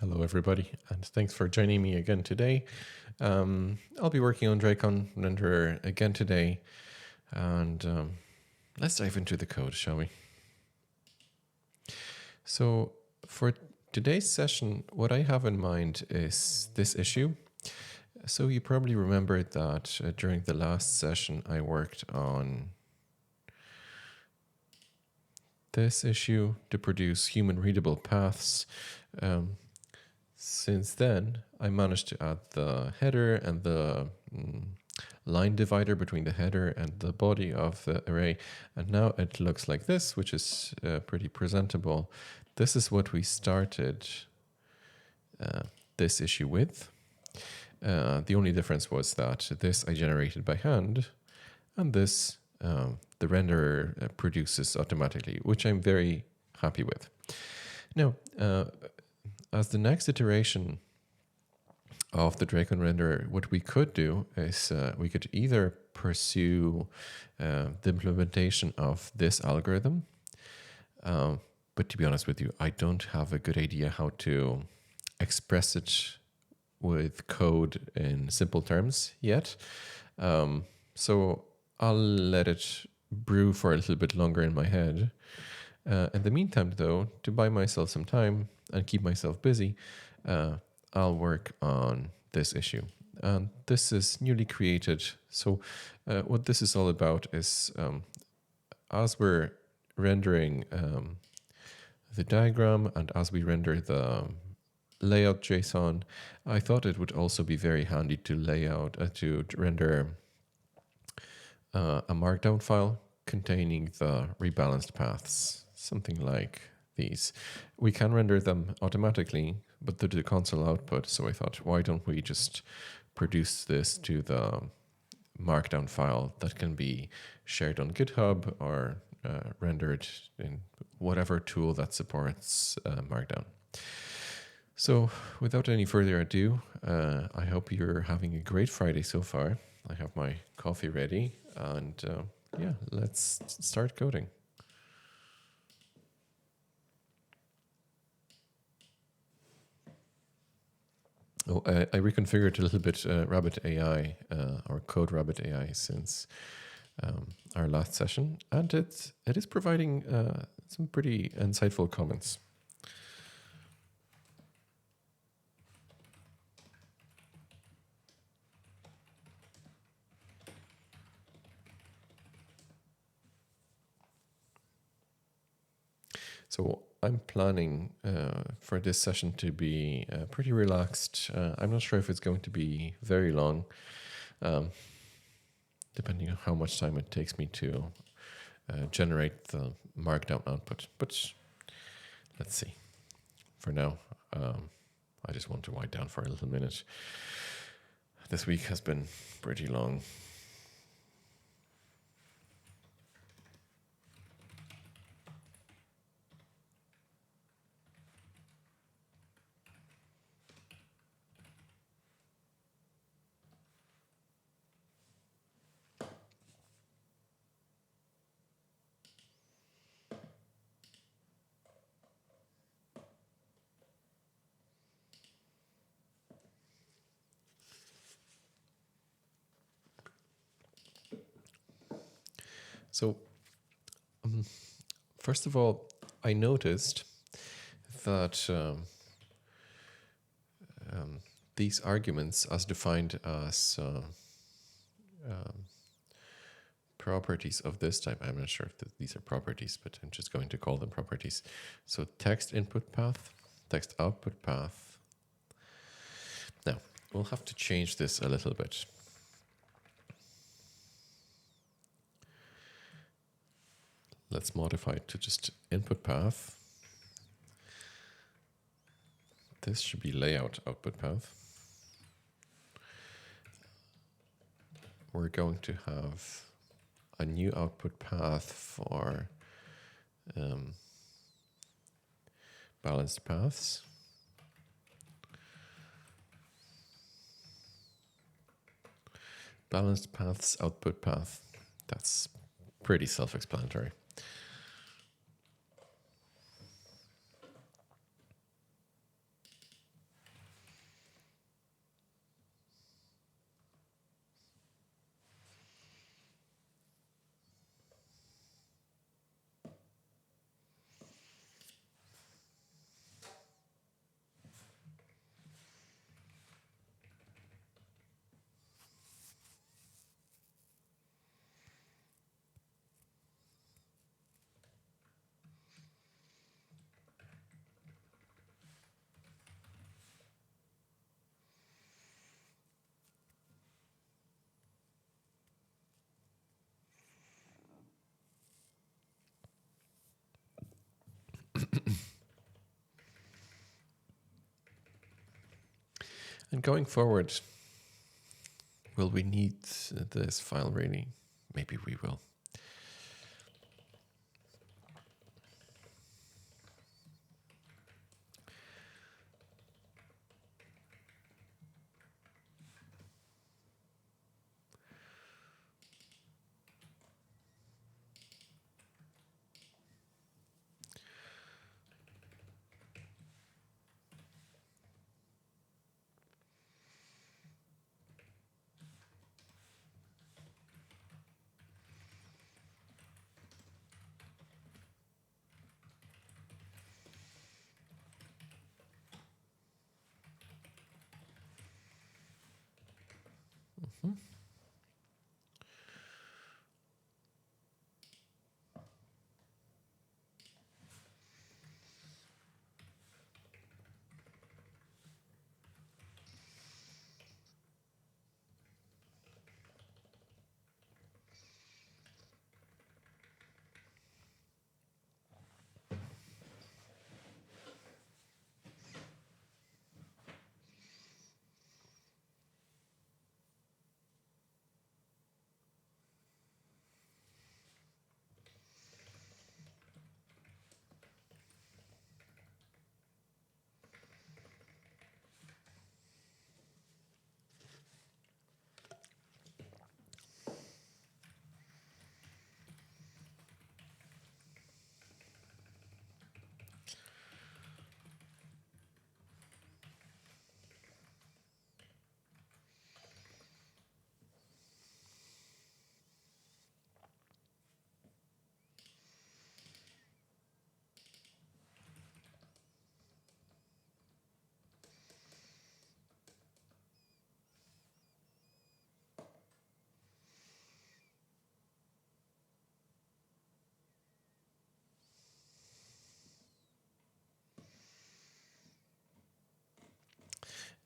Hello, everybody, and thanks for joining me again today. I'll be working on drakon renderer again today, and let's dive into the code, shall we? So for today's session, what I have in mind is this issue. So you probably remember that during the last session, I worked on this issue to produce human readable paths. Since then, I managed to add the header and the line divider between the header and the body of the array. And now it looks like this, which is pretty presentable. This is what we started this issue with. The only difference was that this I generated by hand, and this the renderer produces automatically, which I'm very happy with. Now, as the next iteration of the drakon renderer, what we could do is we could either pursue the implementation of this algorithm, but to be honest with you, I don't have a good idea how to express it with code in simple terms yet. So I'll let it brew for a little bit longer in my head. In the meantime, though, to buy myself some time and keep myself busy, I'll work on this issue. And this is newly created. So what this is all about is as we're rendering the diagram and as we render the layout JSON, I thought it would also be very handy to to render a markdown file containing the rebalanced paths, something like these. We can render them automatically, but to the console output. So I thought, why don't we just produce this to the markdown file that can be shared on GitHub or rendered in whatever tool that supports markdown. So without any further ado, I hope you're having a great Friday so far. I have my coffee ready, and yeah, let's start coding. Oh, I reconfigured a little bit Rabbit AI or Code Rabbit AI since our last session, and it is providing some pretty insightful comments. So I'm planning for this session to be pretty relaxed. I'm not sure if it's going to be very long, depending on how much time it takes me to generate the markdown output. But let's see. For now, I just want to wind down for a little minute. This week has been pretty long. So, first of all, I noticed that these arguments, as defined as properties of this type, I'm not sure if these are properties, but I'm just going to call them properties. So text input path, text output path. Now, we'll have to change this a little bit. Let's modify it to just input path. This should be layout output path. We're going to have a new output path for balanced paths. Balanced paths output path. That's pretty self-explanatory. And going forward, will we need this file really? Maybe we will.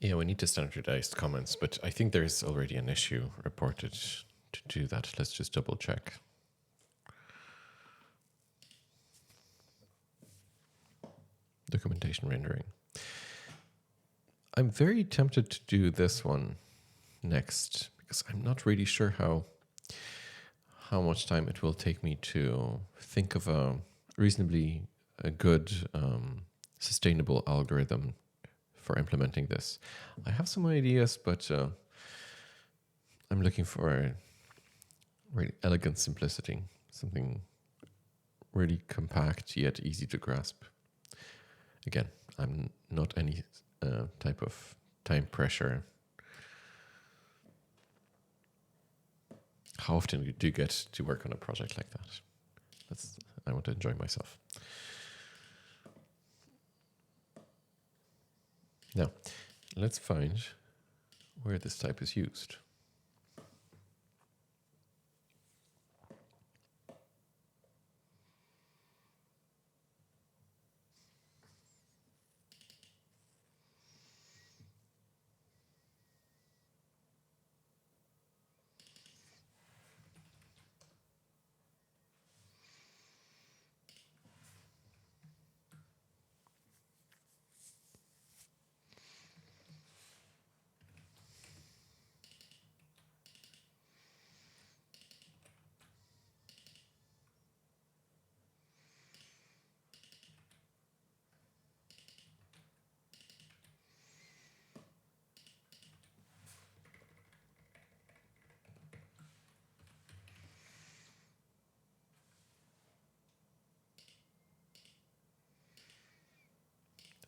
Yeah, we need to standardize comments, but I think there's already an issue reported to do that. Let's just double check. Documentation rendering. I'm very tempted to do this one next because I'm not really sure how much time it will take me to think of a reasonably a good sustainable algorithm for implementing this. I have some ideas, but I'm looking for a really elegant simplicity, something really compact yet easy to grasp. Again, I'm not any type of time pressure. How often do you get to work on a project like that? I want to enjoy myself. Now, let's find where this type is used.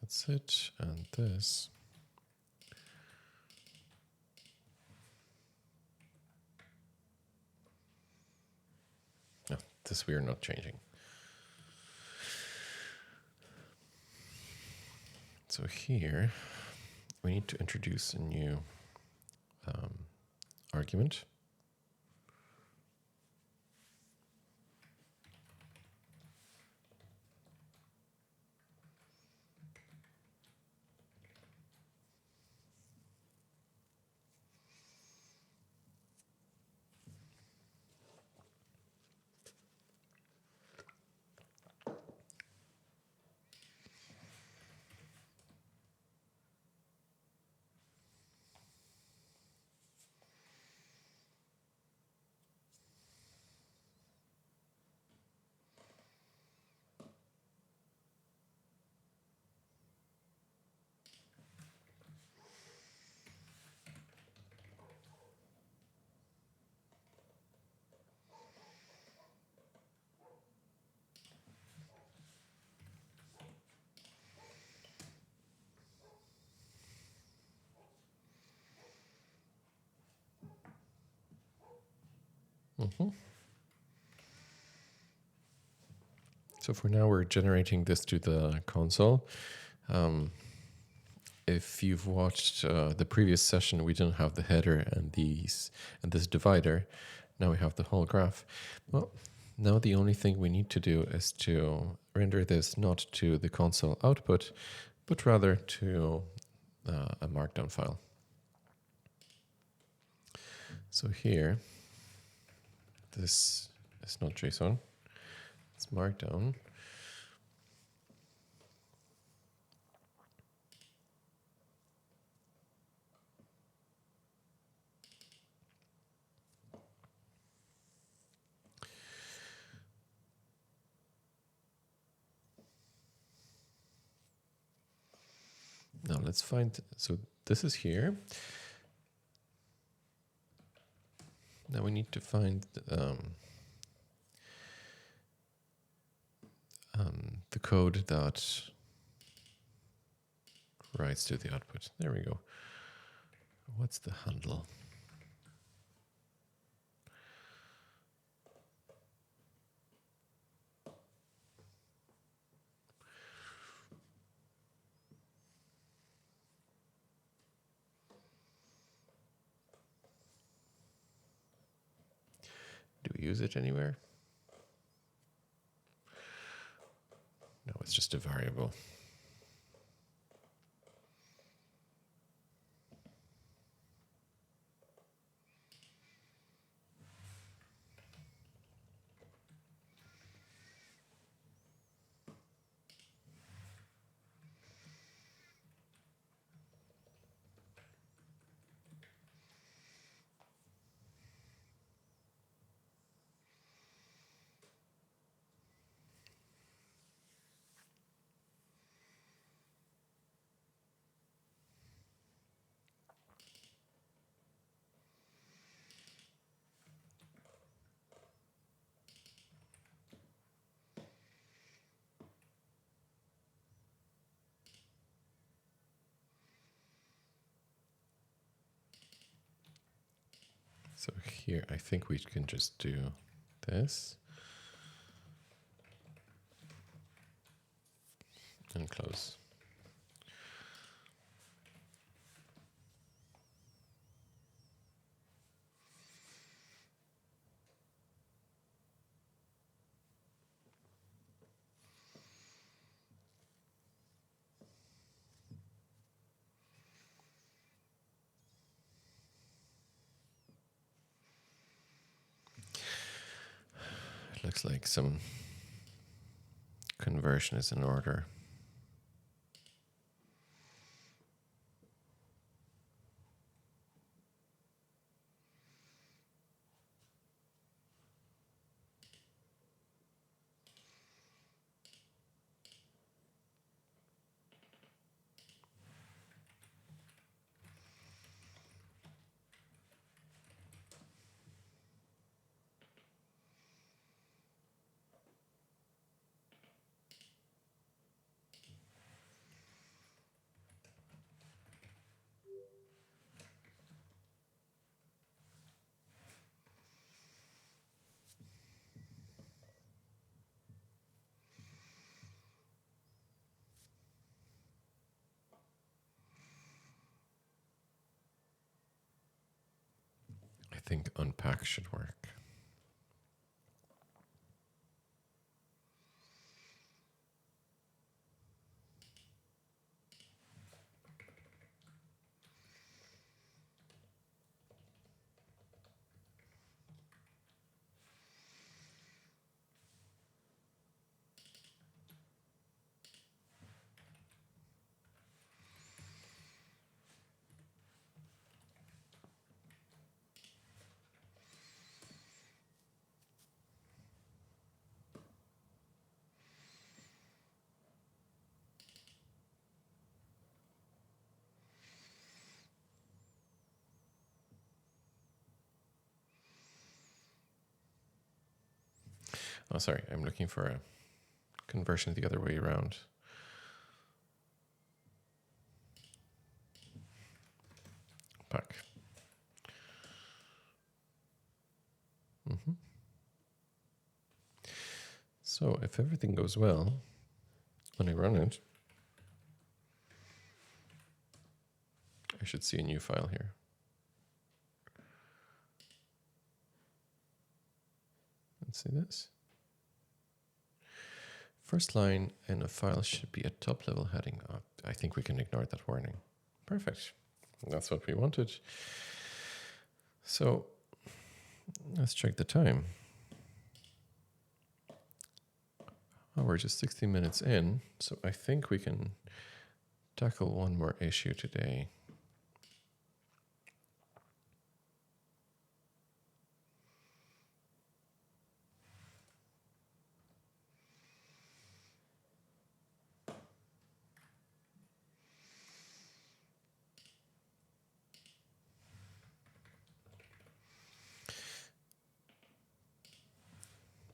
That's it, and this. No, this we are not changing. So here, we need to introduce a new argument. So for now, we're generating this to the console. If you've watched the previous session, we didn't have the header and this divider. Now we have the whole graph. Well, now the only thing we need to do is to render this not to the console output, but rather to a markdown file. So here, this is not JSON, it's markdown. Now let's find, so this is here. Now we need to find the code that writes to the output. There we go. What's the handle? Do we use it anywhere? No, it's just a variable. So here, I think we can just do this and close. It looks like some conversion is in order. I think unpack should work. Oh, sorry, I'm looking for a conversion the other way around. Pack. So if everything goes well, when I run it, I should see a new file here. Let's see this. First line in a file should be a top level heading. I think we can ignore that warning. Perfect. That's what we wanted. So let's check the time. Oh, we're just 16 minutes in, so I think we can tackle one more issue today.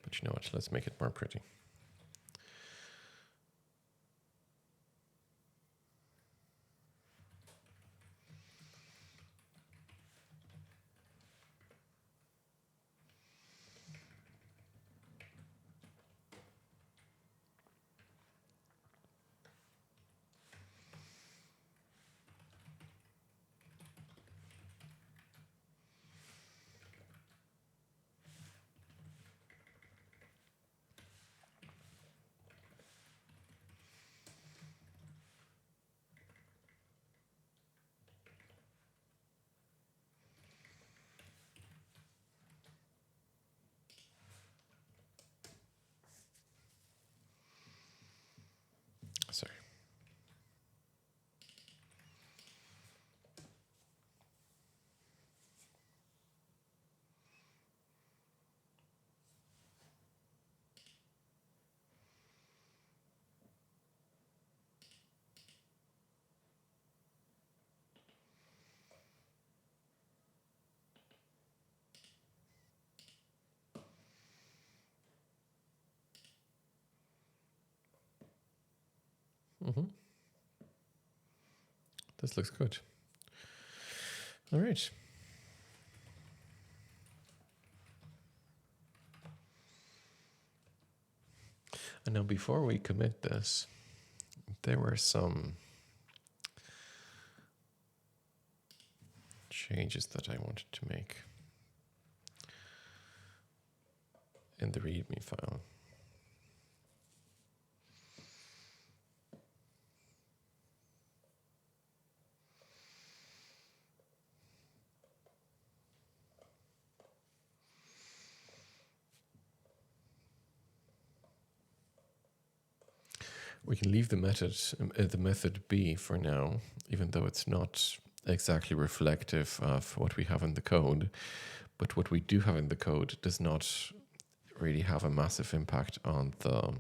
But you know what, let's make it more pretty. Sorry. This looks good. All right. And now before we commit this, there were some changes that I wanted to make in the README file. We can leave the method B for now, even though it's not exactly reflective of what we have in the code. But what we do have in the code does not really have a massive impact on the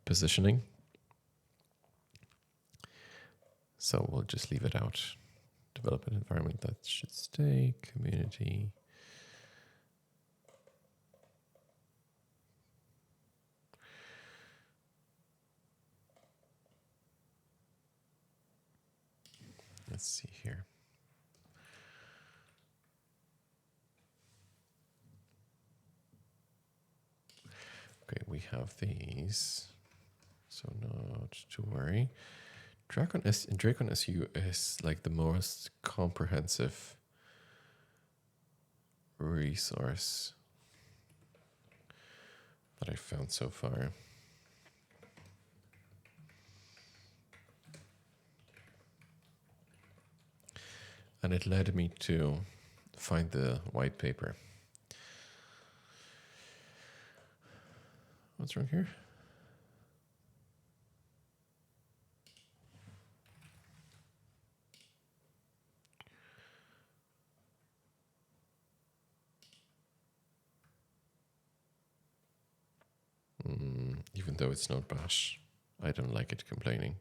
positioning. So we'll just leave it out. Development environment, that should stay. Community. Let's see here. Okay, we have these, so not to worry. Drakon SU is like the most comprehensive resource that I've found so far. And it led me to find the white paper. What's wrong here? Even though it's not bash, I don't like it complaining.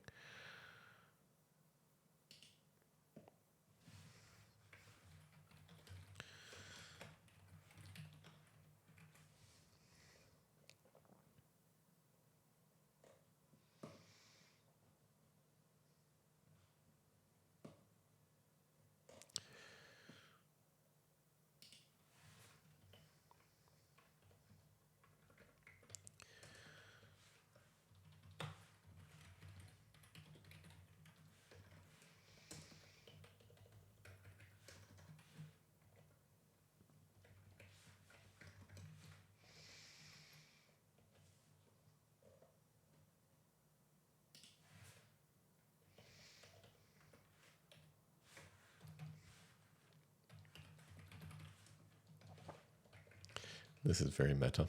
This is very meta.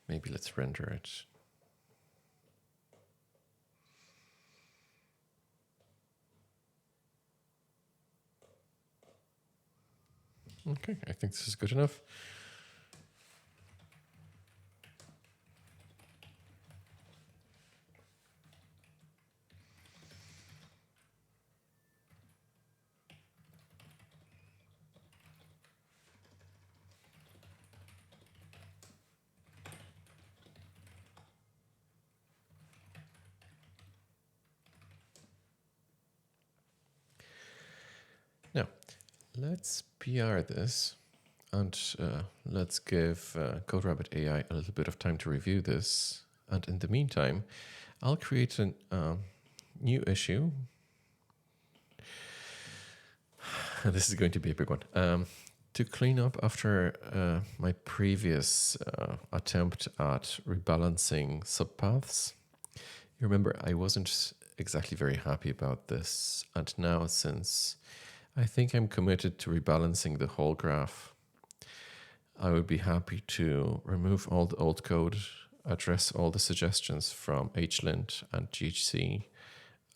Maybe let's render it. Okay, I think this is good enough. Now, let's PR this and let's give CodeRabbit AI a little bit of time to review this. And in the meantime, I'll create a new issue. This is going to be a big one. To clean up after my previous attempt at rebalancing subpaths. You remember I wasn't exactly very happy about this. And now, since I think I'm committed to rebalancing the whole graph, I would be happy to remove all the old code, address all the suggestions from HLint and GHC,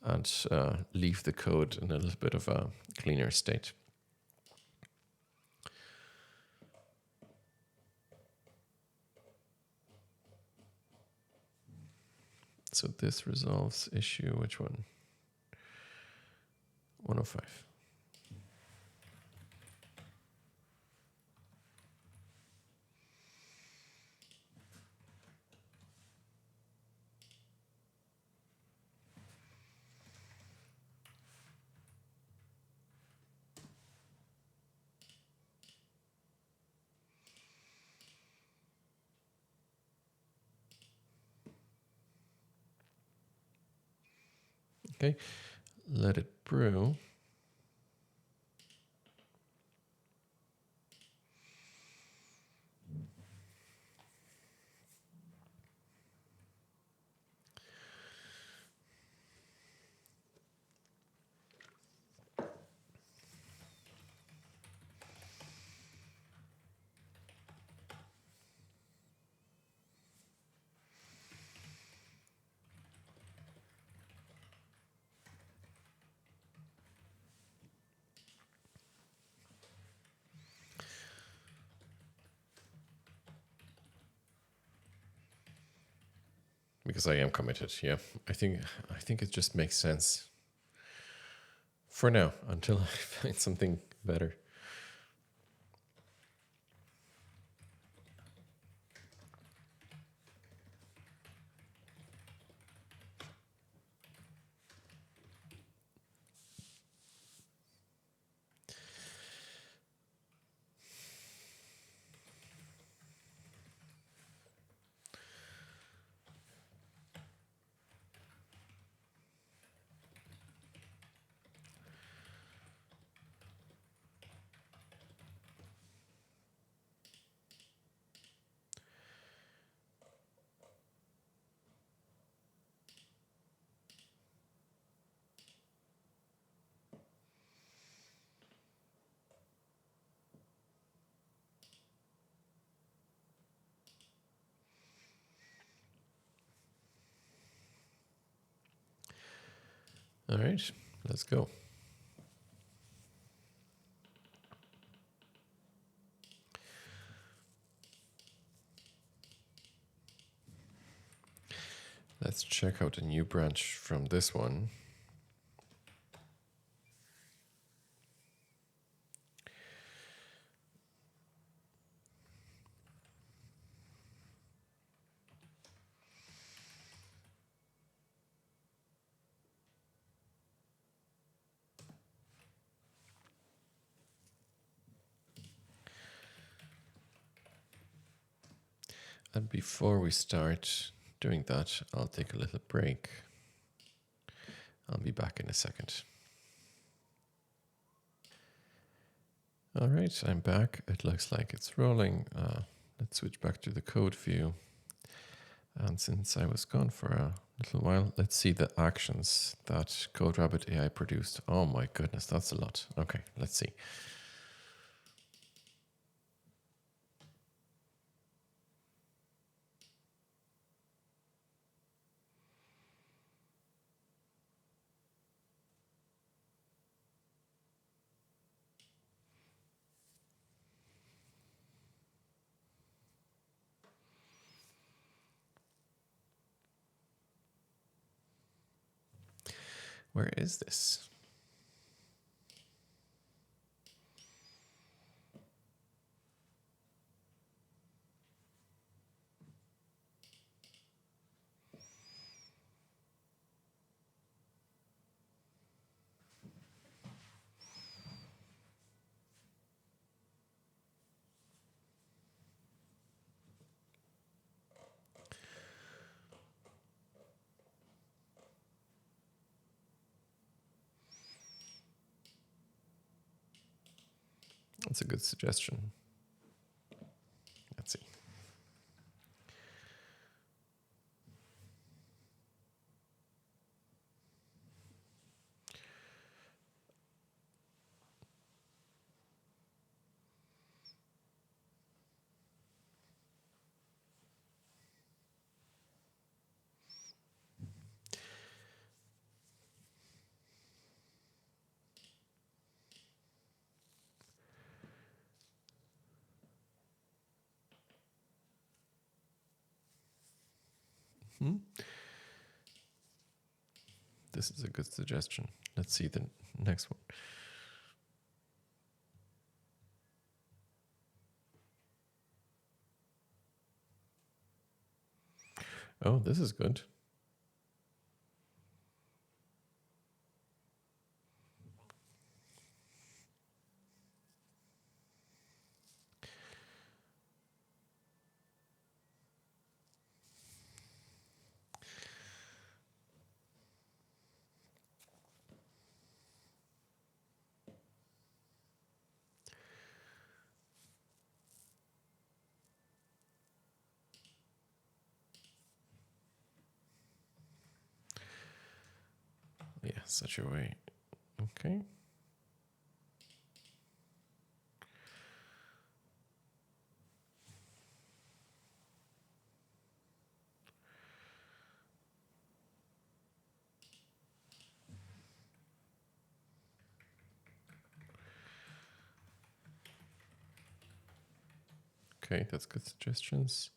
and leave the code in a little bit of a cleaner state. So this resolves issue, which one? 105. Okay, let it brew. because I am committed. Yeah, I think it just makes sense for now until I find something better. All right, let's go. Let's check out a new branch from this one. And before we start doing that, I'll take a little break. I'll be back in a second. All right, I'm back. It looks like it's rolling. Let's switch back to the code view. And since I was gone for a little while, let's see the actions that CodeRabbit AI produced. Oh my goodness, that's a lot. Okay, let's see. Where is this? That's a good suggestion. Let's see. This is a good suggestion. Let's see the next one. Oh, this is good. Yeah, such a way. Okay. Okay, that's good suggestions.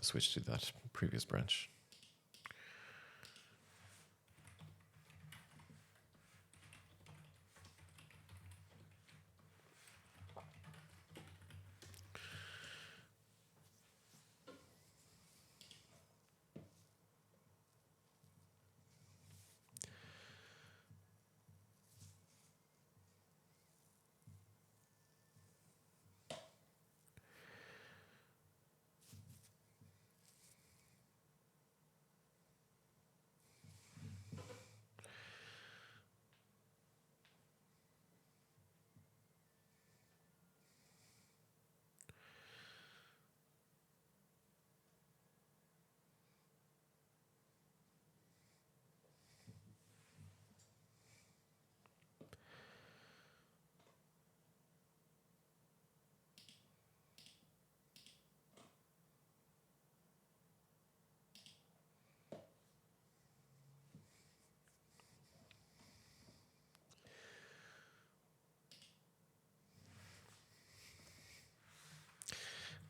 to switch to that previous branch.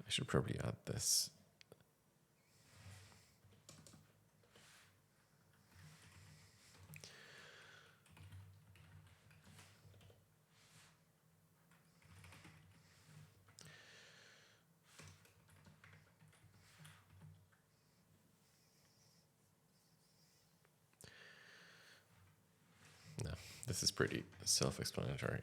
I should probably add this. No, this is pretty self-explanatory.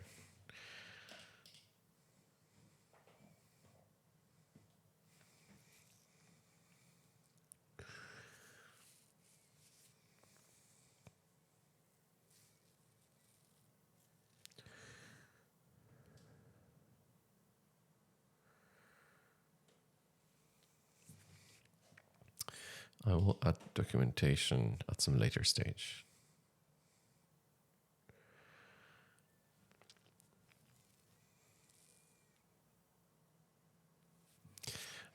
I will add documentation at some later stage.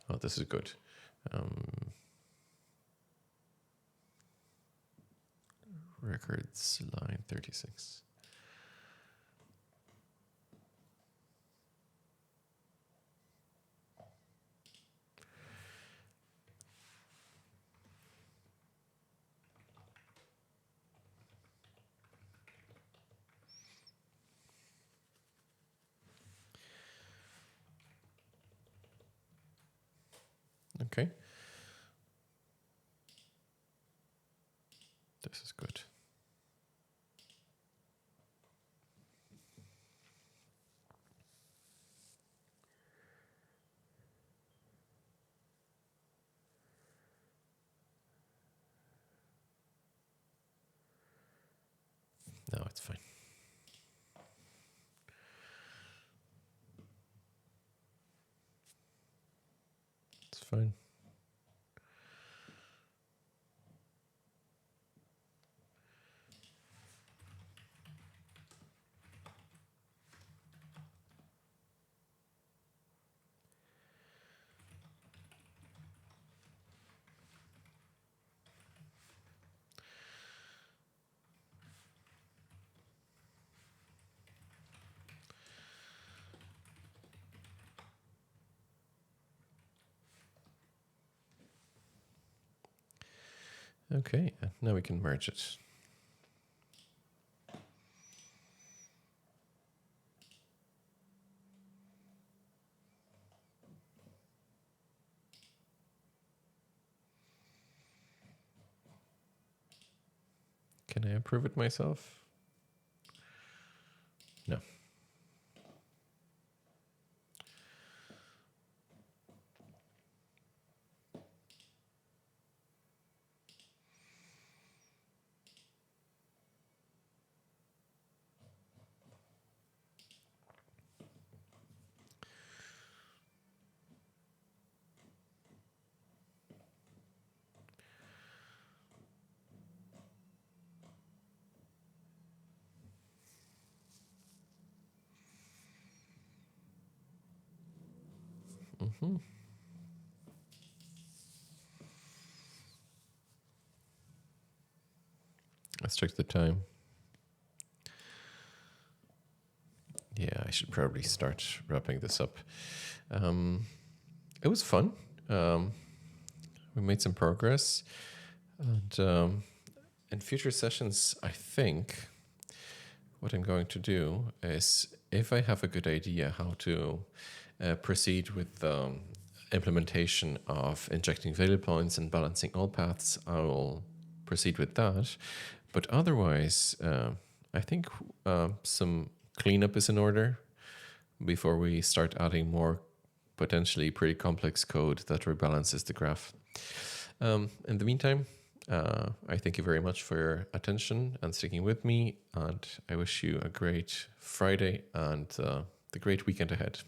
Oh, this is good. Records line 36. Okay. This is good. No, it's fine. It's fine. Okay, now we can merge it. Can I approve it myself? No. Mm-hmm. Let's check the time. Yeah, I should probably start wrapping this up. It was fun. we made some progress. And in future sessions, I think what I'm going to do is, if I have a good idea how to proceed with implementation of injecting value points and balancing all paths, I will proceed with that. But otherwise, I think some cleanup is in order before we start adding more potentially pretty complex code that rebalances the graph. In the meantime, I thank you very much for your attention and sticking with me, and I wish you a great Friday and the great weekend ahead.